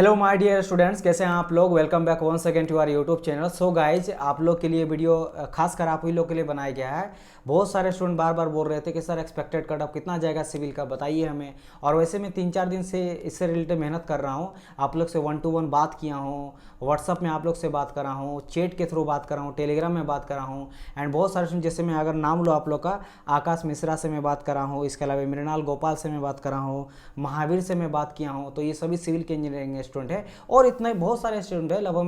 Hello my dear students, कैसे हैं आप लोग। Welcome back once again to our YouTube channel. So guys, आप लोग के लिए वीडियो खासकर आप ही लोग के लिए बनाया गया है। बहुत सारे स्टूडेंट बार बार बोल रहे थे कि सर एक्सपेक्टेड कट ऑफ कितना जाएगा सिविल का, बताइए हमें। और वैसे मैं 3-4 दिन से इससे रिलेटेड मेहनत कर रहा हूँ। आप लोग से 1 to 1 बात किया हूँ, व्हाट्सअप में आप लोग से बात कर रहा हूँ, चैट के थ्रू बात कर रहा हूँ, टेलीग्राम में बात कर रहा हूँ। एंड बहुत सारे स्टूडेंट, जैसे मैं अगर नाम लो आप लोग का, आकाश मिश्रा से मैं बात कर रहा हूँ, इसके अलावा मृणाल गोपाल से मैं बात कर रहा हूँ, महावीर से मैं बात किया हूँ। तो ये सभी सिविल के इंजीनियरिंग स्टूडेंट है और इतने बहुत सारे स्टूडेंट है। लगभग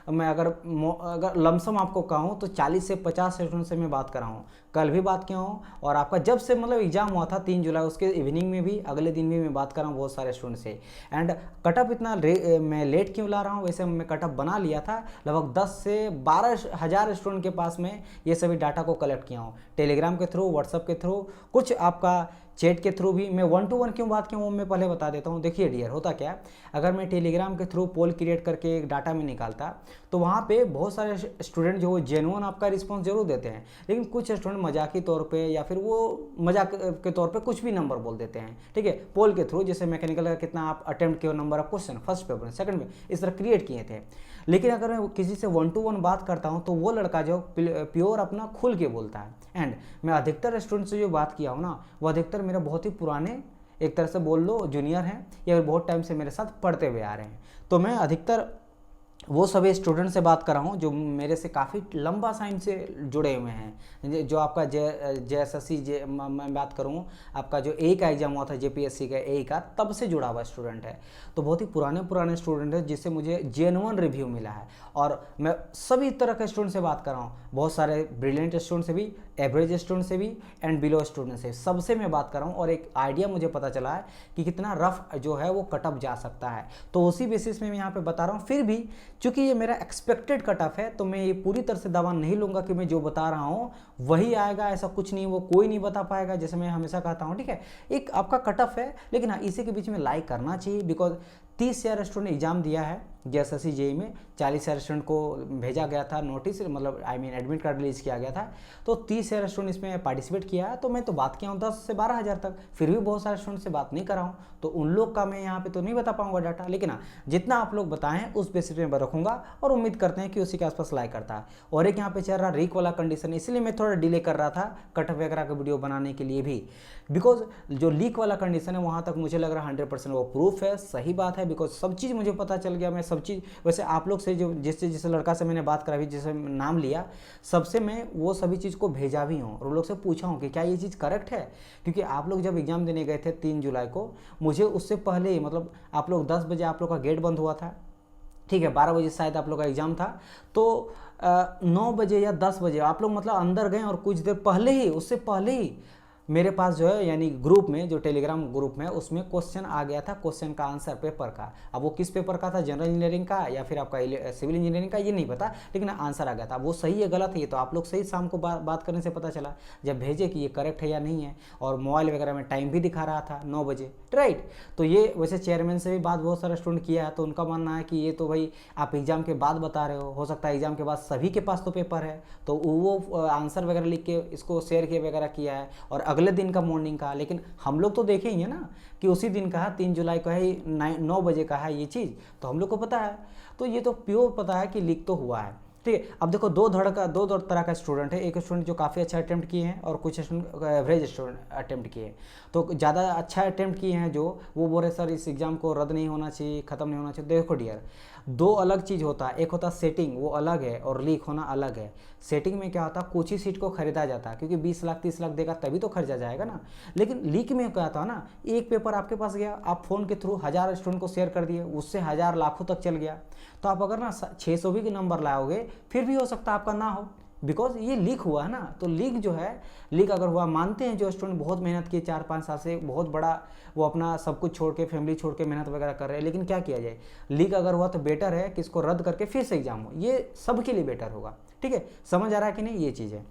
मैं अगर लमसम आपको कहूँ तो 40 से 50 स्टूडेंट से मैं बात कर रहा हूँ। कल भी बात किया हूँ और आपका जब से मतलब एग्जाम हुआ था 3 जुलाई, उसके इवनिंग में भी, अगले दिन भी मैं बात कर रहा हूँ बहुत सारे स्टूडेंट से। एंड कटअप इतना मैं लेट क्यों ला रहा हूँ, वैसे मैं कटअप बना लिया था। लगभग 10 से 12 हज़ार स्टूडेंट के पास में ये सभी डाटा को कलेक्ट किया हूँ, टेलीग्राम के थ्रू, व्हाट्सअप के थ्रू, कुछ आपका चैट के थ्रू भी। मैं 1 to 1 क्यों बात किया वो मैं पहले बता देता हूँ। देखिए डियर, होता क्या है, अगर मैं टेलीग्राम के थ्रू पोल क्रिएट करके एक डाटा में निकालता तो वहाँ पे बहुत सारे स्टूडेंट जो जेन्युइन आपका रिस्पांस जरूर देते हैं, लेकिन कुछ स्टूडेंट मजाकी तौर पे या फिर वो मजाक के तौर पे कुछ भी नंबर बोल देते हैं। ठीक है, पोल के थ्रू, जैसे मैकेनिकल का कितना आप अटेम्प्ट किए, number of question first paper में, सेकंड में, इस तरह क्रिएट किए थे। लेकिन अगर मैं किसी से 1 to 1 बात करता हूँ तो वो लड़का जो प्योर अपना खुल के बोलता है। एंड मैं अधिकतर स्टूडेंट से जो बात किया हूँ ना, वो अधिकतर मेरे बहुत ही पुराने, एक तरह से बोल लो जूनियर हैं, या फिर बहुत टाइम से मेरे साथ पढ़ते हुए आ रहे हैं। तो मैं अधिकतर वो सभी स्टूडेंट से बात कर रहा हूँ जो मेरे से काफ़ी लंबा टाइम से जुड़े हुए हैं। जो आपका JSSC मैं बात करूँ, आपका जो ए का एग्जाम हुआ था, JPSC का ए का, तब से जुड़ा हुआ स्टूडेंट है। तो बहुत ही पुराने स्टूडेंट है जिससे मुझे जेन्युइन रिव्यू मिला है। और मैं सभी तरह के स्टूडेंट से बात कर रहा हूँ, बहुत सारे ब्रिलियंट स्टूडेंट से भी, एवरेज स्टूडेंट से भी, एंड बिलो स्टूडेंट से, सबसे मैं बात कर रहा हूँ। और एक आइडिया मुझे पता चला है कि कितना रफ जो है वो कटअप जा सकता है। तो उसी बेसिस में मैं यहाँ पे बता रहा हूँ। फिर भी चूंकि ये मेरा एक्सपेक्टेड कट ऑफ है तो मैं ये पूरी तरह से दावा नहीं लूंगा कि मैं जो बता रहा हूँ वही आएगा, ऐसा कुछ नहीं, वो कोई नहीं बता पाएगा, जैसे मैं हमेशा कहता हूँ। ठीक है, एक आपका कट ऑफ है, लेकिन हाँ, इसी के बीच में लाइक करना चाहिए, बिकॉज 30,000 स्टूडेंट एग्जाम दिया है JSSC JEE में। 40,000 स्टूडेंट को भेजा गया था नोटिस, मतलब एडमिट कार्ड रिलीज किया गया था। तो 30,000 स्टूडेंट इसमें पार्टिसिपेट किया है। तो मैं तो बात किया हूँ 10 से 12 हज़ार तक, फिर भी बहुत सारे स्टूडेंट से बात नहीं कर रहा हूँ। तो उन लोग का मैं यहाँ पे तो नहीं बता पाऊंगा डाटा, लेकिन हाँ, जितना आप लोग बताएं उस बेसिस में रखूंगा और उम्मीद करते हैं कि उसी के आसपास लाइक करता है। और एक यहाँ पे चल रहा रीक वाला कंडीशन, इसलिए मैं थोड़ा डिले कर रहा था कट ऑफ वगैरह का वीडियो बनाने के लिए भी, बिकॉज जो लीक वाला कंडीशन है वहाँ तक मुझे लग रहा है 100% वो प्रूफ है, सही बात है। बिकॉज सब चीज़ मुझे पता चल गया, मैं सब चीज़, वैसे आप लोग से जो जिस लड़का से मैंने बात करा भी, जिसे नाम लिया, सबसे मैं वो सभी चीज़ को भेजा भी हूँ और उन लोग से पूछा हूँ कि क्या ये चीज़ करेक्ट है। क्योंकि आप लोग जब एग्जाम देने गए थे 3 जुलाई को, मुझे उससे पहले ही, मतलब आप लोग 10 बजे आप लोग का गेट बंद हुआ था, ठीक है, 12 बजे शायद आप लोग का एग्ज़ाम था। तो 9 बजे या 10 बजे आप लोग मतलब अंदर गए और कुछ देर पहले ही, उससे पहले ही मेरे पास जो है, यानी ग्रुप में, जो टेलीग्राम ग्रुप में, उसमें क्वेश्चन आ गया था, क्वेश्चन का आंसर पेपर का। अब वो किस पेपर का था, जनरल इंजीनियरिंग का या फिर आपका सिविल इंजीनियरिंग का, ये नहीं पता, लेकिन आंसर आ गया था। वो सही है गलत है ये तो आप लोग सही शाम को बात करने से पता चला, जब भेजे कि ये करेक्ट है या नहीं है। और मोबाइल वगैरह में टाइम भी दिखा रहा था 9 बजे, राइट। तो ये वैसे चेयरमैन से भी बात बहुत सारे स्टूडेंट किया है, तो उनका मानना है कि ये तो भाई आप एग्जाम के बाद बता रहे हो सकता है एग्जाम के बाद सभी के पास तो पेपर है, तो वो आंसर वगैरह लिख के इसको शेयर किए वगैरह किया है, और अगले दिन का मॉर्निंग का। लेकिन हम लोग तो देखेंगे ना कि उसी दिन का है, 3 जुलाई का है, 9 बजे का है ये चीज़, तो हम लोग को पता है। तो ये तो प्योर पता है कि लीक तो हुआ है। ठीक है, अब देखो दो तरह का स्टूडेंट है। एक स्टूडेंट जो काफ़ी अच्छा अटेम्प्ट किए हैं और कुछ स्टूडेंट एवरेज स्टूडेंट अटेम्प्ट किए हैं। तो ज़्यादा अच्छा अटेम्प्ट किए हैं जो, वो बोल रहे सर इस एग्ज़ाम को रद्द नहीं होना चाहिए, ख़त्म नहीं होना चाहिए। देखो डियर, दो अलग चीज़ होता है, एक होता है सेटिंग, वो अलग है, और लीक होना अलग है। सेटिंग में क्या होता है, कुछ ही सीट को खरीदा जाता है, क्योंकि 20 लाख 30 लाख देगा तभी तो खरीदा जाएगा ना। लेकिन लीक में क्या होता है ना, एक पेपर आपके पास गया, आप फ़ोन के थ्रू 1000 स्टूडेंट को शेयर कर दिए, उससे 1000 लाखों तक चल गया। तो आप अगर ना 600 भी नंबर लाओगे फिर भी हो सकता है आपका ना हो, बिकॉज ये लीक हुआ है ना। तो लीक जो है, लीक अगर हुआ, मानते हैं जो स्टूडेंट बहुत मेहनत किए 4-5 साल से, बहुत बड़ा वो अपना सब कुछ छोड़ के, फैमिली छोड़ के मेहनत वगैरह कर रहे हैं, लेकिन क्या किया जाए, लीक अगर हुआ तो बेटर है कि इसको रद्द करके फिर से एग्जाम हो, ये सबके लिए बेटर होगा। ठीक है, समझ आ रहा है कि नहीं, ये चीज़ है।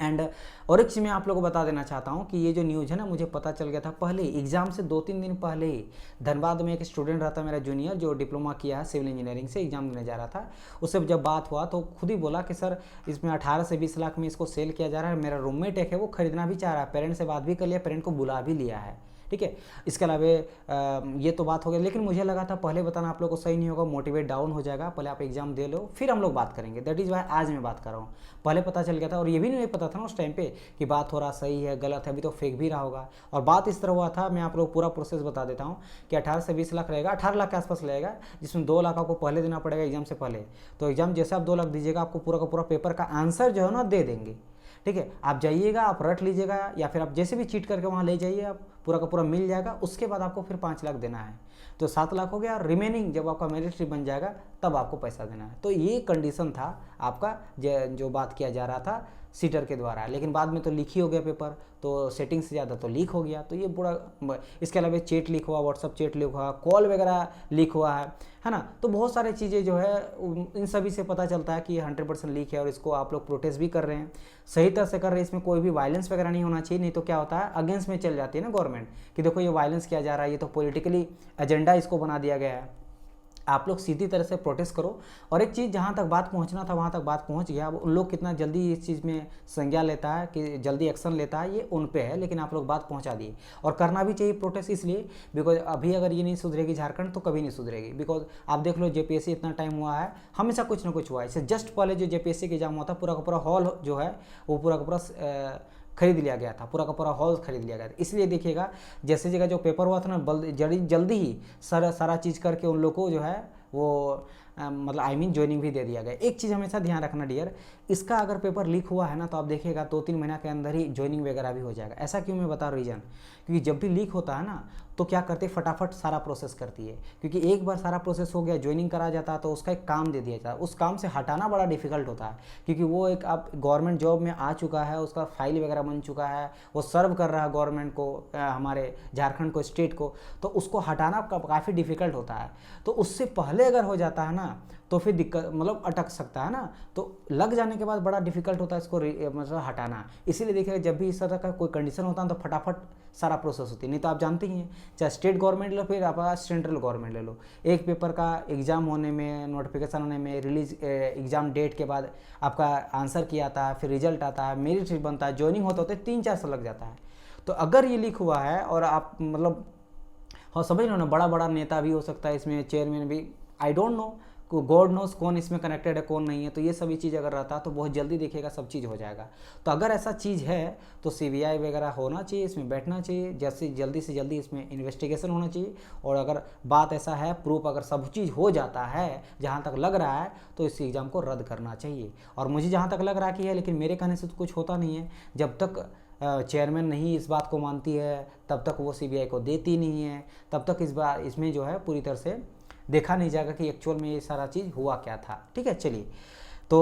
एंड और एक चीज़ मैं आप लोगों को बता देना चाहता हूँ कि ये जो न्यूज़ है ना, मुझे पता चल गया था पहले एग्जाम से 2-3 दिन पहले ही। धनबाद में एक स्टूडेंट रहता मेरा जूनियर, जो डिप्लोमा किया है सिविल इंजीनियरिंग से, एग्जाम देने जा रहा था। उससे जब बात हुआ तो खुद ही बोला कि सर इसमें 18 से 20 लाख में इसको सेल किया जा रहा है, मेरा रूममेट एक है वो खरीदना भी चाह रहा है, पेरेंट्स से बात भी कर लिया, पेरेंट को बुला भी लिया है। ठीक है। इसके अलावा ये तो बात हो गई, लेकिन मुझे लगा था पहले बताना आप लोग को सही नहीं होगा, मोटिवेट डाउन हो जाएगा, पहले आप एग्जाम दे लो फिर हम लोग बात करेंगे। दैट इज़ वाई आज मैं बात कर रहा हूँ। पहले पता चल गया था, और ये भी नहीं पता था ना उस टाइम पे कि बात हो रहा सही है गलत है, अभी तो फेक भी रहा होगा। और बात इस तरह हुआ था, मैं आप लोग पूरा प्रोसेस बता देता हूँ कि 18 से 20 लाख रहेगा, 18 लाख के आसपास रहेगा, जिसमें 2 लाख आपको पहले देना पड़ेगा एग्जाम से पहले। तो एग्जाम जैसे आप 2 लाख दीजिएगा, आपको पूरा का पूरा पेपर का आंसर जो है ना दे देंगे, ठीक है। आप जाइएगा, आप रट लीजिएगा, या फिर आप जैसे भी चीट करके वहाँ ले जाइए, आप पूरा का पूरा मिल जाएगा। उसके बाद आपको फिर 5 लाख देना है, तो 7 लाख हो गया। रिमेनिंग जब आपका मेरिट स्लिप बन जाएगा तब आपको पैसा देना है। तो ये कंडीशन था आपका जो बात किया जा रहा था सीटर के द्वारा, लेकिन बाद में तो लीक ही हो गया पेपर, तो सेटिंग से ज़्यादा तो लीक हो गया। तो ये पूरा, इसके अलावा चैट लीक हुआ, व्हाट्सअप चैट लीक हुआ, कॉल वगैरह लीक हुआ है ना। तो बहुत सारी चीज़ें जो है इन सभी से पता चलता है कि ये 100% लीक है, और इसको आप लोग प्रोटेस्ट भी कर रहे हैं, सही तरह से कर रहे हैं। इसमें कोई भी वायलेंस वगैरह नहीं होना चाहिए, नहीं तो क्या होता है अगेंस्ट में चल जाती है ना गवर्नमेंट कि देखो ये वायलेंस किया जा रहा है, ये तो पॉलिटिकली एजेंडा इसको बना दिया गया है। आप लोग सीधी तरह से प्रोटेस्ट करो। और एक चीज़, जहाँ तक बात पहुँचना था वहाँ तक बात पहुँच गया। अब उन लोग कितना जल्दी इस चीज़ में संज्ञा लेता है कि जल्दी एक्शन लेता है, ये उन पे है, लेकिन आप लोग बात पहुँचा दिए। और करना भी चाहिए प्रोटेस्ट, इसलिए बिकॉज अभी अगर ये नहीं सुधरेगी झारखंड तो कभी नहीं सुधरेगी। बिकॉज आप देख लो जेपीएससी इतना टाइम हुआ है, हमेशा कुछ ना कुछ हुआ है। इससे जस्ट पहले जो जेपीएससी के एग्जाम हुआ था, पूरा का पूरा हॉल जो है वो पूरा का पूरा खरीद लिया गया था, पूरा का पूरा हॉल खरीद लिया गया था। इसलिए देखिएगा जैसे जगह जो पेपर हुआ था ना, जल्दी ही सारा चीज़ करके उन लोग को जो है वो मतलब ज्वाइनिंग भी दे दिया गया। एक चीज़ हमेशा ध्यान रखना डियर, इसका अगर पेपर लीक हुआ है ना तो आप देखिएगा 2-3 महीना के अंदर ही ज्वाइनिंग वगैरह भी हो जाएगा। ऐसा क्यों मैं बता रीज़न, क्योंकि जब भी लीक होता है ना तो क्या करते फटाफट सारा प्रोसेस करती है, क्योंकि एक बार सारा प्रोसेस हो गया, ज्वाइनिंग करा जाता है तो उसका एक काम दे दिया जाता है। उस काम से हटाना बड़ा डिफिकल्ट होता है, क्योंकि वो एक आप गवर्नमेंट जॉब में आ चुका है, उसका फाइल वगैरह बन चुका है, वो सर्व कर रहा है गवर्नमेंट को, हमारे झारखंड को, स्टेट को, तो उसको हटाना काफ़ी डिफिकल्ट होता है। तो उससे पहले अगर हो जाता है ना तो फिर दिक्कत मतलब अटक सकता है ना, तो लग जाने के बाद बड़ा डिफिकल्ट होता है इसको मतलब हटाना। इसीलिए देखिएगा जब भी इस तरह का कोई कंडीशन होता है तो फटाफट सारा प्रोसेस होती है। नहीं तो आप जानते ही हैं, चाहे स्टेट गवर्नमेंट लो फिर आप सेंट्रल गवर्नमेंट ले लो, एक पेपर का एग्ज़ाम होने में, नोटिफिकेशन होने में, रिलीज एग्ज़ाम डेट के बाद आपका आंसर किया आता है, फिर रिजल्ट आता है, मेरिट लिस्ट बनता है, ज्वाइनिंग होते होते 3-4 साल लग जाता है। तो अगर ये लीक हुआ है और आप मतलब हाँ समझ लो ना, बड़ा बड़ा नेता भी हो सकता है इसमें, चेयरमैन भी, I don't know, God knows कौन इसमें कनेक्टेड है कौन नहीं है। तो ये सभी चीज़ अगर रहता तो बहुत जल्दी देखिएगा सब चीज़ हो जाएगा। तो अगर ऐसा चीज़ है तो सीबीआई वगैरह होना चाहिए, इसमें बैठना चाहिए, जैसे जल्दी से जल्दी इसमें इन्वेस्टिगेशन होना चाहिए। और अगर बात ऐसा है, प्रूफ अगर सब चीज़ हो जाता है जहाँ तक लग रहा है, तो इस एग्ज़ाम को रद्द करना चाहिए। और मुझे जहाँ तक लग रहा कि है, लेकिन मेरे कहने से तो कुछ होता नहीं है। जब तक चेयरमैन नहीं इस बात को मानती है तब तक वो सीबीआई को देती नहीं है, तब तक इसमें जो है पूरी तरह से देखा नहीं जाएगा कि एक्चुअल में ये सारा चीज़ हुआ क्या था। ठीक है, चलिए तो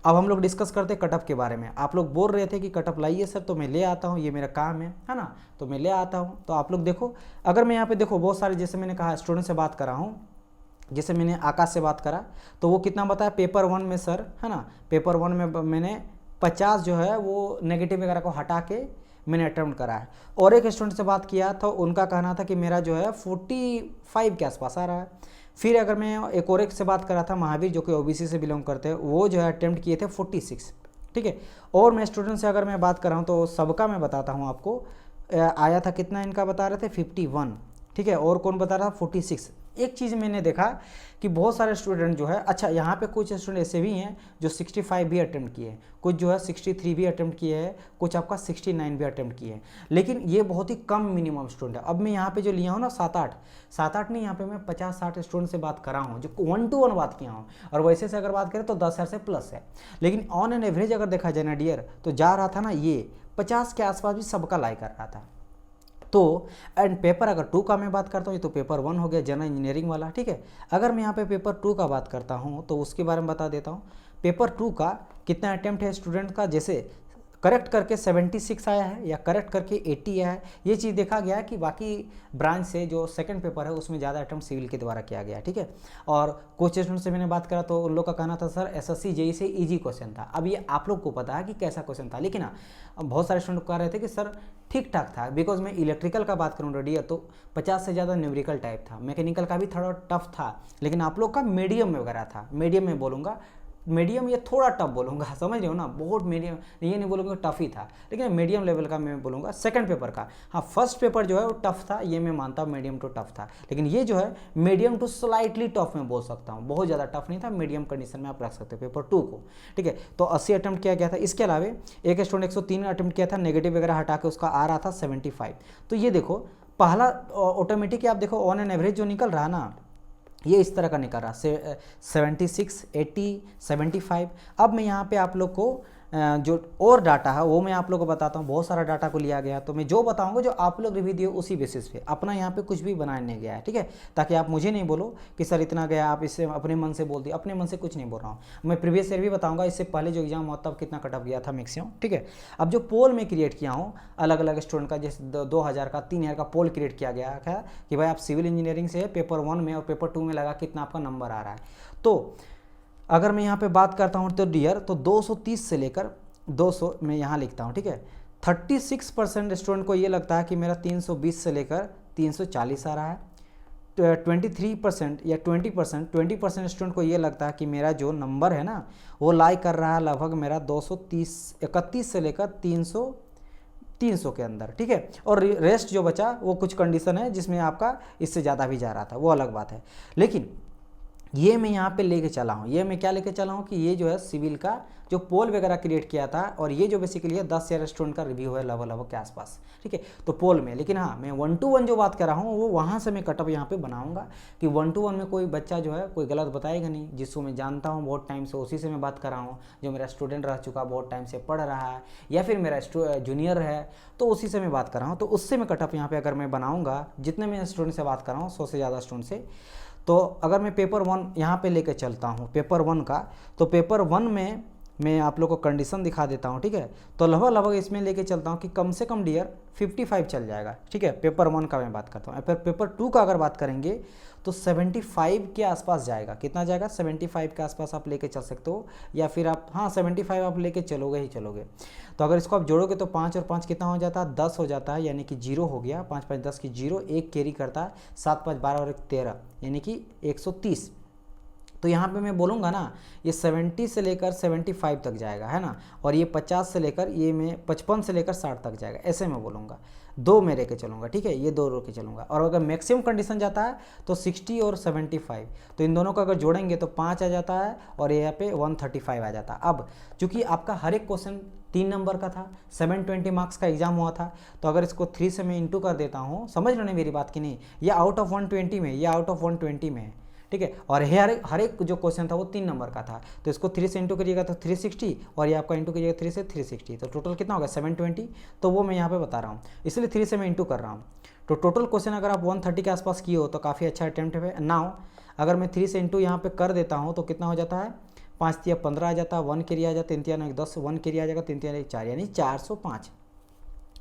अब हम लोग डिस्कस करते हैं कटअप के बारे में। आप लोग बोल रहे थे कि कटअप लाइए सर, तो मैं ले आता हूँ, ये मेरा काम है ना, तो मैं ले आता हूँ। तो आप लोग देखो, अगर मैं यहाँ पे देखो बहुत सारे, जैसे मैंने कहा स्टूडेंट से बात करा हूँ, जैसे मैंने आकाश से बात करा तो वो कितना बताया पेपर 1 में सर, है ना, पेपर 1 में मैंने 50 जो है वो नेगेटिव वगैरह को हटा के मैंने अटेम्प्ट करा है। और एक स्टूडेंट से बात किया तो उनका कहना था कि मेरा जो है 45 के आसपास आ रहा है। फिर अगर मैं एक और एक से बात कर रहा था महावीर, जो कि ओबीसी से बिलोंग करते हैं, वो जो है अटेम्प्ट किए थे 46। ठीक है, और मैं स्टूडेंट से अगर मैं बात कर रहा हूँ तो सबका मैं बताता हूँ आपको, आया था कितना, इनका बता रहे थे 51। ठीक है, और कौन बता रहा 46। एक चीज़ मैंने देखा कि बहुत सारे स्टूडेंट जो है, अच्छा यहाँ पे कुछ स्टूडेंट ऐसे भी हैं जो 65 भी अटेम्प्ट किए हैं, कुछ जो है 63 भी अटेम्प्ट किए हैं, कुछ आपका 69 भी अटेम्प्ट किए हैं, लेकिन ये बहुत ही कम मिनिमम स्टूडेंट है। अब मैं यहाँ पे जो लिया हूँ ना 7-8 नहीं, यहाँ पे मैं 50-60 स्टूडेंट से बात करा हूँ, जो 1-to-1 बात किया हूँ। और वैसे से अगर बात करें तो 10,000 से प्लस है, लेकिन ऑन एन एवरेज अगर देखा जाए ना डियर, तो जा रहा था ना ये 50 के आसपास भी सबका लाई कर रहा था। तो एंड पेपर अगर 2 का मैं बात करता हूँ तो पेपर 1 हो गया जनरल इंजीनियरिंग वाला। ठीक है, अगर मैं यहाँ पे पेपर 2 का बात करता हूँ तो उसके बारे में बता देता हूँ। पेपर 2 का कितना अटेम्प्ट है स्टूडेंट का, जैसे करेक्ट करके 76 आया है या करेक्ट करके 80 आया है। ये चीज़ देखा गया है कि बाकी ब्रांच से जो सेकंड पेपर है उसमें ज़्यादा अटेम्प्ट सिविल के द्वारा किया गया। ठीक है, और कुछ स्टूडेंट से मैंने बात करा तो उन लोग का कहना था सर एसएससी जेईई से इजी क्वेश्चन था। अब ये आप लोग को पता है कि कैसा क्वेश्चन था, लेकिन बहुत सारे स्टूडेंट कह रहे थे कि सर ठीक ठाक था। बिकॉज मैं इलेक्ट्रिकल का बात करूँ रेडियर तो 50 से ज़्यादा न्यूमेरिकल टाइप था, मैकेनिकल का भी थोड़ा टफ था, लेकिन आप लोग का मीडियम में वगैरह था, मीडियम में बोलूँगा मीडियम ये थोड़ा टफ बोलूँगा, समझ रहे हो ना, बहुत मीडियम, ये नहीं बोलूँगा टफ ही था, लेकिन मीडियम लेवल का मैं बोलूँगा सेकंड पेपर का। हाँ फर्स्ट पेपर जो है वो टफ था, ये मैं मानता हूँ मीडियम टू टफ था, लेकिन ये जो है मीडियम टू स्लाइटली टफ मैं बोल सकता हूँ, बहुत ज़्यादा टफ नहीं था, मीडियम कंडीशन में आप रख सकते हो पेपर 2 को, ठीक है। तो 80 अटैम्प्ट किया गया था। इसके अलावा एक स्टूडेंट 103 अटैम्प्ट किया था, नेगेटिव वगैरह हटा के उसका आ रहा था 75। तो ये देखो पहला ऑटोमेटिक आप देखो ऑन एन एवरेज जो निकल रहा ना, ये इस तरह का निकल रहा 76, 80, 75। अब मैं यहाँ पे आप लोग को जो और डाटा है वो मैं आप लोग को बताता हूँ, बहुत सारा डाटा को लिया गया, तो मैं जो बताऊँगा जो आप लोग रिव्यू दिए उसी बेसिस पे, अपना यहाँ पे कुछ भी बनाया नहीं गया है, ठीक है, ताकि आप मुझे नहीं बोलो कि सर इतना गया, आप इससे अपने मन से बोल दिए, अपने मन से कुछ नहीं बोल रहा हूँ मैं। प्रीवियस ईयर भी बताऊँगा, इससे पहले जो एग्जाम हुआ तब कितना कट ऑफ गया था मैक्सिमम, ठीक है। अब जो पोल में क्रिएट किया हूँ अलग अलग स्टूडेंट का, जैसे 2000 का 3000 का पोल क्रिएट किया गया है कि भाई आप सिविल इंजीनियरिंग से पेपर 1 में और पेपर 2 में लगा कितना आपका नंबर आ रहा है। तो अगर मैं यहाँ पे बात करता हूँ तो डियर, तो 230 से लेकर 200 मैं यहाँ लिखता हूँ, ठीक है। 36% स्टूडेंट को ये लगता है कि मेरा 320 से लेकर 340 आ रहा है। 23% या 20% स्टूडेंट को ये लगता है कि मेरा जो नंबर है ना वो लाई कर रहा है लगभग मेरा 231 से लेकर 300 के अंदर, ठीक है। और रेस्ट जो बचा वो कुछ कंडीशन है जिसमें आपका इससे ज़्यादा भी जा रहा था, वो अलग बात है। लेकिन ये मैं यहाँ पे लेके चला हूँ, ये मैं क्या लेके चला हूँ कि ये जो है सिविल का जो पोल वगैरह क्रिएट किया था, और ये जो बेसिकली है 10,000 स्टूडेंट का रिव्यू है लगभग के आसपास, ठीक है, तो पोल में। लेकिन हाँ मैं 1 to 1 जो बात कर रहा हूँ वो वहाँ से मैं कटअप यहाँ पे बनाऊँगा कि 1 to 1 में कोई बच्चा जो है कोई गलत बताएगा नहीं, जिसको मैं जानता हूँ बहुत टाइम से, उसी से मैं बात कर रहा हूँ, जो मेरा स्टूडेंट रह चुका बहुत टाइम से पढ़ रहा है, या फिर मेरा जूनियर है तो उसी से मैं बात कर रहा हूँ, तो उससे मैं कटअप यहाँ पे अगर मैं बनाऊँगा, जितने मैं स्टूडेंट से बात कर रहा हूँ 100 से ज़्यादा स्टूडेंट से, तो अगर मैं पेपर 1 यहाँ पे लेके चलता हूँ पेपर 1 का, तो पेपर 1 में मैं आप लोग को कंडीशन दिखा देता हूँ, ठीक है। तो लगभग इसमें लेके चलता हूँ कि कम से कम डियर 55 चल जाएगा, ठीक है, पेपर 1 का मैं बात करता हूँ। फिर पेपर 2 का अगर बात करेंगे तो 75 के आसपास जाएगा, कितना जाएगा 75 के आसपास आप लेके चल सकते हो, या फिर आप हाँ 75 आप लेके चलोगे ही चलोगे। तो अगर इसको आप जोड़ोगे तो 5 और 5 कितना हो जाता है 10 हो जाता है, यानी कि 0 हो गया, 5 5 10 की 0, 1 कैरी करता है, 7 5 12 और 1 13, यानी कि 130। तो यहाँ पे मैं बोलूँगा ना ये 70 से लेकर 75 तक जाएगा, है ना, और ये 50 से लेकर ये मैं 55 से लेकर 60 तक जाएगा, ऐसे मैं बोलूँगा। 2 में लेके चलूँगा, ठीक है, ये 2 लेके चलूँगा। और अगर मैक्सिमम कंडीशन जाता है तो 60 और 75, तो इन दोनों को अगर जोड़ेंगे तो 5 आ जाता है, और यहाँ पे 135 आ जाता है। अब चूँकि आपका हर एक क्वेश्चन 3 नंबर का था, 720 मार्क्स का एग्जाम हुआ था, तो अगर इसको 3 से मैं इंटू कर देता हूँ, समझ लो नहीं मेरी बात की नहीं, ये आउट ऑफ 120 में, ये आउट ऑफ 120 में है, ठीक है। और हर एक जो क्वेश्चन था वो 3 नंबर का था, तो इसको 3 से इंटू करिएगा तो 360, और ये आपका इंटू करिएगा 3 से 360, तो टोटल कितना होगा 720, तो वो मैं यहाँ पे बता रहा हूँ, इसलिए 3 से मैं इंटू कर रहा हूँ। तो टोटल क्वेश्चन अगर आप 130 के आसपास किए हो तो काफ़ी अच्छा अटैम्प्ट है। नाउ अगर मैं 3 से इंटू यहाँ पे कर देता हूँ तो कितना हो जाता है, 5 3 15 आ जाता है, 1 कैरी आ जाता है, 3 3 1 10, 1 कैरी आ जाएगा, 3 3 1 4, यानी 405।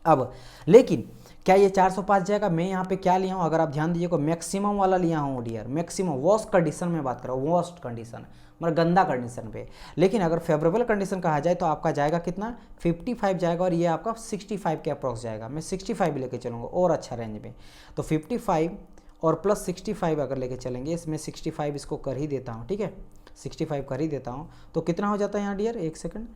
अब लेकिन क्या ये 405 जाएगा, मैं यहाँ पे क्या लिया हूँ, अगर आप ध्यान दीजिएगा मैक्सिमम वाला लिया हूँ डियर, मैक्सिमम वर्स्ट कंडीशन में बात कर रहा हूँ, वर्स्ट कंडीशन मतलब गंदा कंडीशन पे। लेकिन अगर फेवरेबल कंडीशन कहा जाए तो आपका जाएगा कितना 55 जाएगा, और ये आपका 65 के अप्रॉक्स जाएगा, मैं 65 लेके चलूँगा और अच्छा रेंज में। तो 55 और प्लस 65 अगर लेके चलेंगे, इसमें 65 इसको कर ही देता हूँ, ठीक है, 65 कर ही देता हूँ, तो कितना हो जाता है यहाँ डियर, एक सेकंड,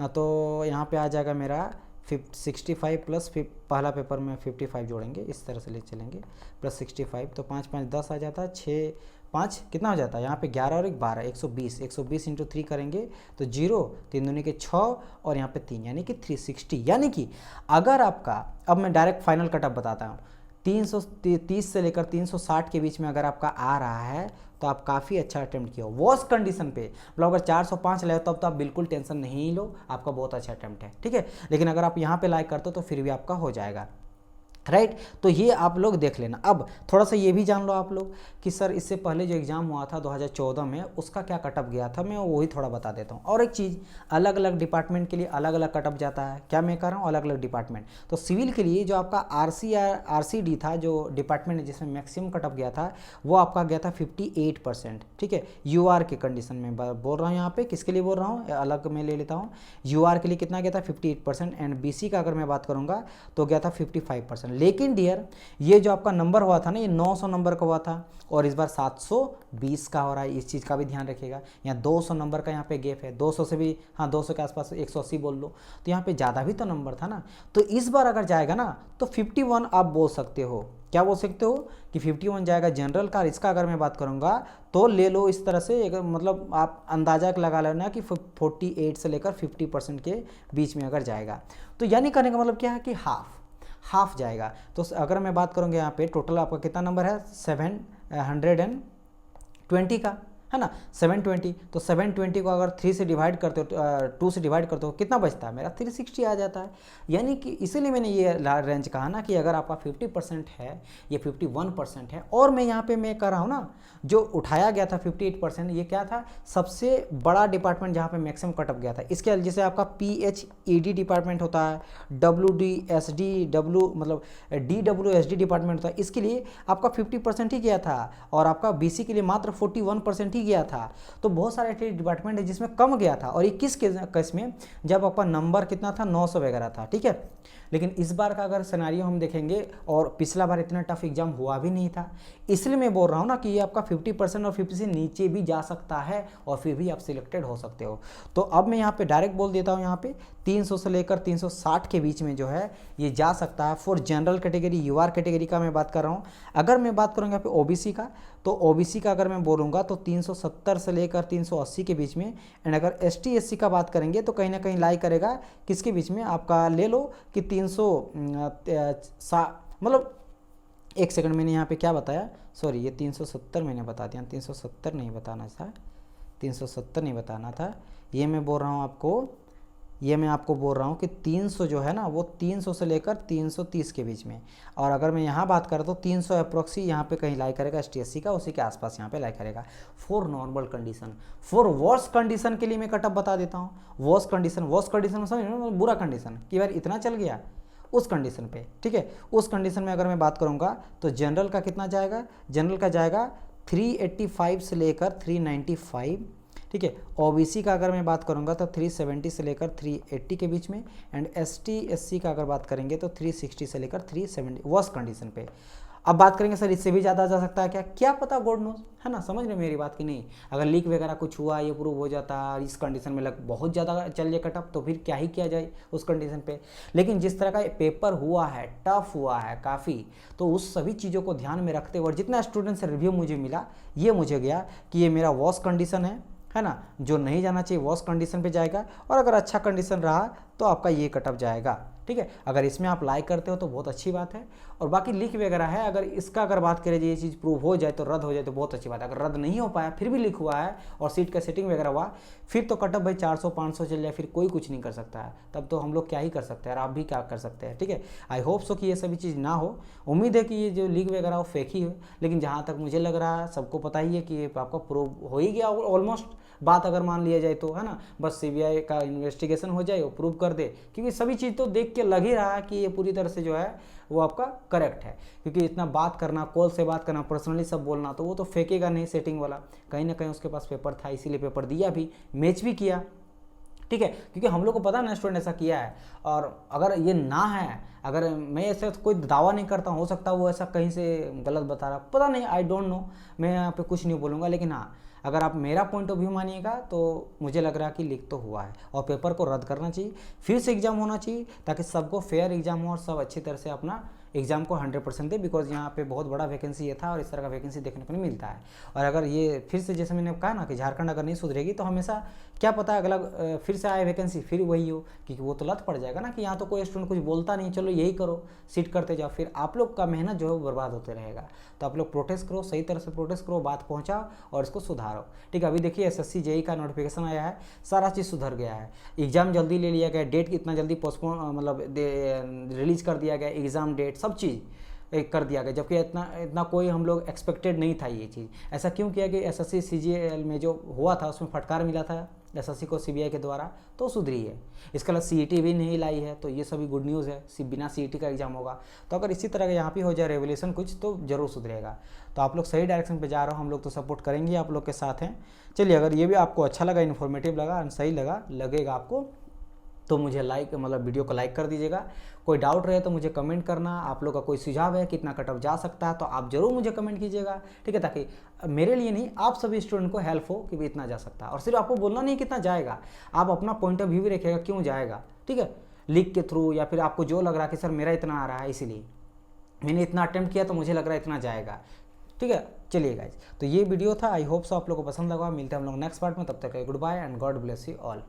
तो यहाँ पे आ जाएगा मेरा 65 प्लस पहला पेपर में 55 जोड़ेंगे, इस तरह से ले चलेंगे, प्लस 65, तो 5 5 10 आ जाता है, 6 5 कितना हो जाता है यहाँ पे 11 और 1 12, 120, 120 इंटू 3 करेंगे तो 0, 3 दूनी के 6, और यहाँ पे 3 यानी कि 360। यानी कि अगर आपका, अब मैं डायरेक्ट फाइनल कटअप बताता हूँ, 330 से लेकर 360 के बीच में अगर आपका आ रहा है तो आप काफ़ी अच्छा अटेम्प्ट किया हो वर्स्ट कंडीशन पे। मतलब अगर 405 ले तब तो आप बिल्कुल टेंशन नहीं लो, आपका बहुत अच्छा अटेम्प्ट है, ठीक है। लेकिन अगर आप यहाँ पे लाइक करते हो तो फिर भी आपका हो जाएगा, राइट। तो ये आप लोग देख लेना। अब थोड़ा सा ये भी जान लो आप लोग कि सर इससे पहले जो एग्ज़ाम हुआ था 2014 में उसका क्या कटअप गया था, मैं वही थोड़ा बता देता हूँ। और एक चीज़, अलग अलग डिपार्टमेंट के लिए अलग अलग कटअप जाता है, क्या मैं कह रहा हूँ, अलग अलग डिपार्टमेंट। तो सिविल के लिए जो आपका RCD था, जो डिपार्टमेंट है जिसमें मैक्सिमम कटअप गया था, वो आपका गया था 58%, ठीक है। UR के कंडीशन में बोल रहा हूँ, यहाँ पे किसके लिए बोल रहा हूँ, अलग मैं ले लेता हूँ। UR के लिए कितना गया था 58%, एंड BC का अगर मैं बात करूँगा तो गया था 55%। लेकिन डियर ये जो आपका नंबर हुआ था ना, ये 900 नंबर का हुआ था और इस बार 720 का हो रहा है। इस चीज़ का भी ध्यान रखिएगा। यहाँ 200 नंबर का यहाँ पे गैप है, 200 से भी, हाँ 200 के आसपास 180 बोल लो, तो यहाँ पे ज़्यादा भी तो नंबर था ना। तो इस बार अगर जाएगा ना तो 51 आप बोल सकते हो। क्या बोल सकते हो कि 51 जाएगा जनरल का। इसका अगर मैं बात करूँगा तो ले लो इस तरह से, मतलब आप अंदाजा लगा लेना कि 48 से लेकर 50% के बीच में अगर जाएगा, तो यानी कहने का मतलब क्या है कि हाफ जाएगा। तो अगर मैं बात करूँगा यहाँ पे टोटल आपका कितना नंबर है, 720 का है ना, 720। तो 720 को अगर 3 से डिवाइड करते हो, 2 से डिवाइड करते हो, कितना बचता है मेरा, 360 आ जाता है। यानी कि इसीलिए मैंने ये रेंज कहा ना कि अगर आपका 50% है, ये 51% है, और मैं यहाँ पे मैं कह रहा हूँ ना, जो उठाया गया था 58%, ये क्या था, सबसे बड़ा डिपार्टमेंट जहाँ पे मैक्सिमम कटअप गया था। इसके जैसे आपका PhED डिपार्टमेंट होता है, WDSD मतलब DWSD डिपार्टमेंट होता है, इसके लिए आपका 50% ही गया था और आपका BC के लिए मात्र 41% ही गया था। तो बहुत सारे डिपार्टमेंट है जिसमें कम गया था, और 21 केस में जब आपका नंबर कितना था, 900 वगैरह था, ठीक है। लेकिन इस बार का अगर सिनेरियो हम देखेंगे, और पिछला बार इतना टफ एग्जाम हुआ भी नहीं था, इसलिए मैं बोल रहा हूँ ना कि ये आपका 50% और 50 से नीचे भी जा सकता है और फिर भी आप सिलेक्टेड हो सकते हो। तो अब मैं यहाँ पे डायरेक्ट बोल देता हूँ, यहाँ पे 300 से लेकर 360 के बीच में जो है ये जा सकता है for general category. UR category का मैं बात कर रहा हूँ। अगर मैं बात करूँगा यहाँ पे OBC का, तो OBC का अगर मैं बोलूँगा तो 370 से लेकर 380 के बीच में। एंड अगर ST SC का बात करेंगे तो कहीं ना कहीं लाई करेगा किसके बीच में, आपका ले लो कि 300 मतलब एक सेकंड, मैंने यहाँ पे क्या बताया, सॉरी ये 370 मैंने बता दिया, 370 नहीं बताना था, 370 नहीं बताना था, ये मैं बोल रहा हूँ आपको, ये मैं आपको बोल रहा हूँ कि 300 जो है ना वो 300 से लेकर 330 के बीच में। और अगर मैं यहाँ बात करूँ तो 300 अप्रोक्सी यहाँ पे कहीं लाई करेगा ST SC का, उसी के आसपास यहाँ पे लाई करेगा for normal condition. For worst condition के लिए मैं कटअप बता देता हूँ। वर्स्ट कंडीशन में समझ, बुरा कंडीशन कि यार इतना चल गया, उस कंडीशन पे, ठीक है। उस कंडीशन में अगर मैं बात करूँगा तो जनरल का कितना जाएगा, जनरल का जाएगा 385 से लेकर 395, ठीक है। OBC का अगर मैं बात करूँगा तो 370 से लेकर 380 के बीच में। एंड ST SC का अगर बात करेंगे तो 360 से लेकर 370 वर्स्ट कंडीशन पे। अब बात करेंगे सर इससे भी ज़्यादा जा सकता है क्या, क्या पता, गॉड नोज, है ना, समझ रहे मेरी बात की नहीं। अगर लीक वगैरह कुछ हुआ, ये प्रूव हो जाता है, इस कंडीशन में बहुत ज़्यादा चल जाए कटअप, तो फिर क्या ही किया जाए उस कंडीशन पे। लेकिन जिस तरह का पेपर हुआ है, टफ हुआ है काफ़ी, तो उस सभी चीज़ों को ध्यान में रखते हुए, और जितना स्टूडेंट से रिव्यू मुझे मिला, ये मुझे गया कि ये मेरा वर्स्ट कंडीशन है ना, जो नहीं जाना चाहिए वर्स्ट कंडीशन पे जाएगा, और अगर अच्छा कंडीशन रहा तो आपका ये कटअप जाएगा, ठीक है। अगर इसमें आप लाइक करते हो तो बहुत अच्छी बात है। और बाकी लीक वगैरह है, अगर इसका अगर बात करें ये चीज़ प्रूव हो जाए तो रद्द हो जाए तो बहुत अच्छी बात है। अगर रद्द नहीं हो पाया फिर भी लीक हुआ है और सीट का सेटिंग वगैरह हुआ, फिर तो कटअप भाई 400-500 चल जाए, फिर कोई कुछ नहीं कर सकता है। तब तो हम लोग क्या ही कर सकते हैं और आप भी क्या कर सकते हैं, ठीक है। आई होप सो कि ये सभी चीज़ ना हो। उम्मीद है कि ये जो लीक वगैरह वो फेक ही हो, लेकिन जहाँ तक मुझे लग रहा है, सबको पता ही है कि ये आपका प्रूव हो ही गया ऑलमोस्ट, बात अगर मान लिया जाए तो, है ना। बस CBI का इन्वेस्टिगेशन हो जाए, वो प्रूव कर दे, क्योंकि सभी चीज़ तो देख के लग ही रहा है कि ये पूरी तरह से जो है वो आपका करेक्ट है। क्योंकि इतना बात करना, कॉल से बात करना, पर्सनली सब बोलना, तो वो तो फेंकेगा नहीं सेटिंग वाला, कहीं ना कहीं उसके पास पेपर था, इसीलिए पेपर दिया भी, मैच भी किया, ठीक है। क्योंकि हम लोग को पता ना स्टूडेंट ऐसा किया है, और अगर ये ना है, अगर मैं ऐसे कोई दावा नहीं करता, हो सकता वो ऐसा कहीं से गलत बता रहा, पता नहीं, आई डोंट नो, मैं यहाँ पे कुछ नहीं बोलूँगा। लेकिन हाँ, अगर आप मेरा पॉइंट ऑफ व्यू मानिएगा तो मुझे लग रहा है कि लीक तो हुआ है, और पेपर को रद्द करना चाहिए, फिर से एग्ज़ाम होना चाहिए, ताकि सबको फेयर एग्ज़ाम हो और सब अच्छी तरह से अपना एग्ज़ाम को 100% दे। बिकॉज यहाँ पे बहुत बड़ा वैकेंसी ये था और इस तरह का वैकेंसी देखने को नहीं मिलता है। और अगर ये फिर से, जैसे मैंने कहा ना कि झारखंड अगर नहीं सुधरेगी तो हमेशा क्या पता अगला फिर से आए वैकेंसी फिर वही हो, क्योंकि वो तो लत पड़ जाएगा ना कि यहाँ तो कोई स्टूडेंट कुछ बोलता नहीं, चलो यही करो, सीट करते जाओ, फिर आप लोग का मेहनत जो है वो बर्बाद होते रहेगा। तो आप लोग प्रोटेस्ट करो, सही तरह से प्रोटेस्ट करो, बात पहुँचाओ और इसको सुधारो, ठीक है। अभी देखिए SSC JEE का नोटिफिकेशन आया है, सारा चीज़ सुधर गया है, एग्ज़ाम जल्दी ले लिया गया, डेट कितना जल्दी पोस्टपोन मतलब रिलीज़ कर दिया गया, एग्ज़ाम डेट सब चीज़ कर दिया गया, जबकि इतना कोई हम लोग एक्सपेक्टेड नहीं था ये चीज़। ऐसा क्यों किया कि SSC CGL में जो हुआ था उसमें फटकार मिला था SSC को CBI के द्वारा, तो सुधरी है। इसके अलावा CET भी नहीं लाई है, तो ये सभी गुड न्यूज़ है, बिना CET का एग्जाम होगा। तो अगर इसी तरह का यहाँ पे हो जाए रेवोल्यूशन कुछ, तो ज़रूर सुधरेगा। तो आप लोग सही डायरेक्शन पे जा रहे हो, हम लोग तो सपोर्ट करेंगे, आप लोग के साथ हैं। चलिए, अगर ये भी आपको अच्छा लगा, इन्फॉर्मेटिव लगा, सही लगा, लगेगा आपको, तो मुझे लाइक मतलब वीडियो को लाइक कर दीजिएगा। कोई डाउट रहे तो मुझे कमेंट करना। आप लोग का कोई सुझाव है कितना कट ऑफ जा सकता है तो आप जरूर मुझे कमेंट कीजिएगा, ठीक है, ताकि मेरे लिए नहीं आप सभी स्टूडेंट को हेल्प हो कि भी इतना जा सकता है। और सिर्फ आपको बोलना नहीं कितना जाएगा, आप अपना पॉइंट ऑफ व्यू भी रखिएगा क्यों जाएगा, ठीक है, लिख के थ्रू या फिर आपको जो लग रहा है कि सर मेरा इतना आ रहा है इसीलिए मैंने इतना अटेम्प्ट किया तो मुझे लग रहा है इतना जाएगा, ठीक है। चलिए गाइज, तो ये वीडियो था, आई होप सो आप लोगों को पसंद लगा। मिलते हैं हम लोग नेक्स्ट पार्ट में, तब तक goodbye and God bless you all.